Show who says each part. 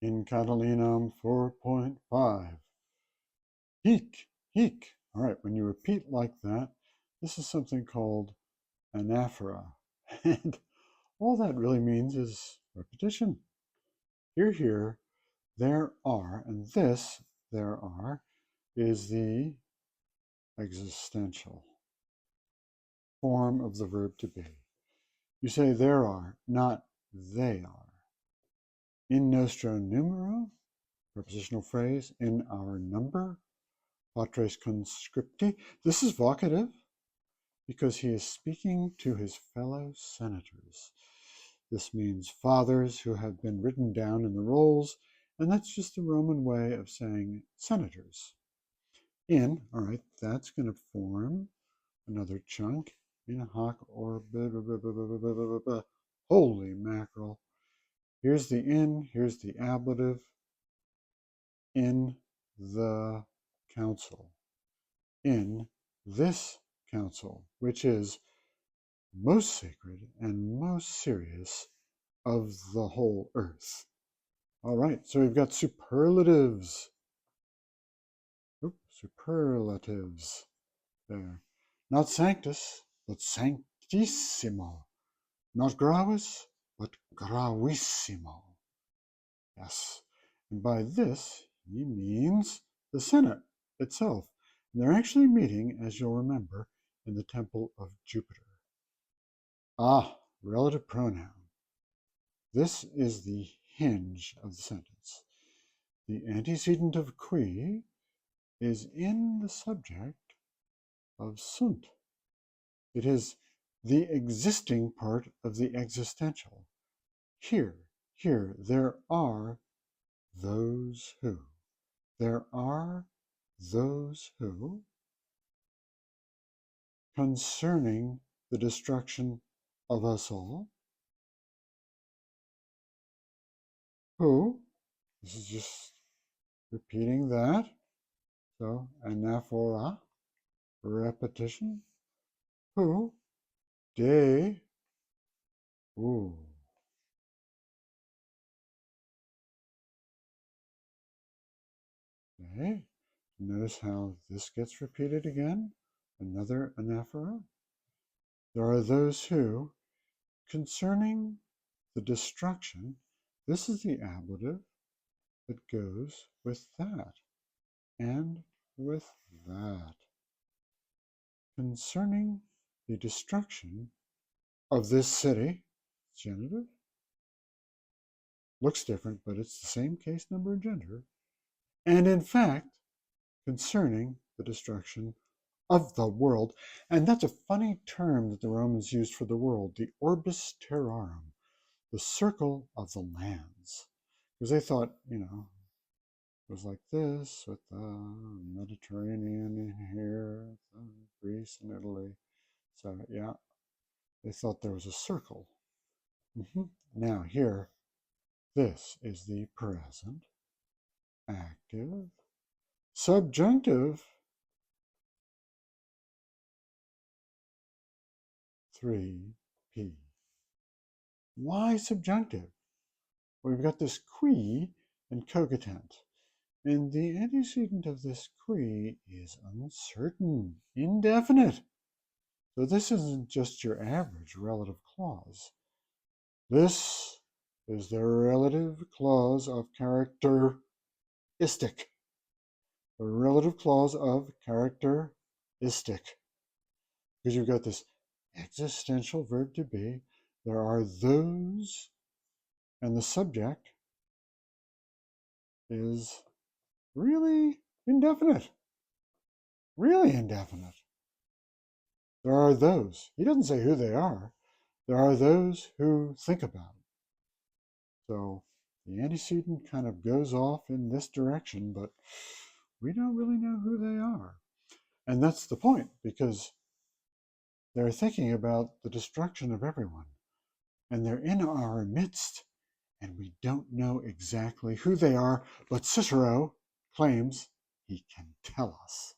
Speaker 1: in catalinam 4.5. Heek, heek. All right, when you repeat like that, this is something called anaphora. And all that really means is repetition. Here, here, there are, and this, there are, is the existential form of the verb to be. You say there are, not they are. In nostro numero, prepositional phrase, in our number, patres conscripti. This is vocative because he is speaking to his fellow senators. This means fathers who have been written down in the rolls, and that's just the Roman way of saying senators. In, all right, that's going to form another chunk. In hoc or holy mackerel. Here's the in, here's the ablative. In the council. In this council, which is most sacred and most serious of the whole earth. All right, so we've got superlatives. Superlatives there. Not sanctus, but sanctissimo. Not gravis, but gravissimo. Yes, and by this he means the Senate itself. And they're actually meeting, as you'll remember, in the temple of Jupiter. Ah, relative pronoun. This is the hinge of the sentence. The antecedent of qui is in the subject of sunt. It is the existing part of the existential. Here, there are those who. There are those who, concerning the destruction of us all, who, this is just repeating that, so anaphora, repetition, who, de, ooh. Okay, notice how this gets repeated again, another anaphora. There are those who, concerning the destruction, this is the ablative that goes with that and with that. Concerning the destruction of this city, genitive, looks different, but it's the same case number and gender. And in fact, concerning the destruction of the world. And that's a funny term that the Romans used for the world, the orbis terrarum, the circle of the lands. Because they thought, it was like this with the Mediterranean here, Greece and Italy. So yeah, they thought there was a circle. Now here, this is the present, active, subjunctive, 3P. Why subjunctive? Well, we've got this qui and cogitant. And the antecedent of this qui is uncertain, indefinite. So this isn't just your average relative clause. This is the relative clause of characteristic. The relative clause of characteristic. Because you've got this existential verb to be. There are those, and the subject is really indefinite. Really indefinite. There are those. He doesn't say who they are. There are those who think about it. So the antecedent kind of goes off in this direction, but we don't really know who they are. And that's the point, because they're thinking about the destruction of everyone. And they're in our midst, and we don't know exactly who they are, but Cicero claims he can tell us.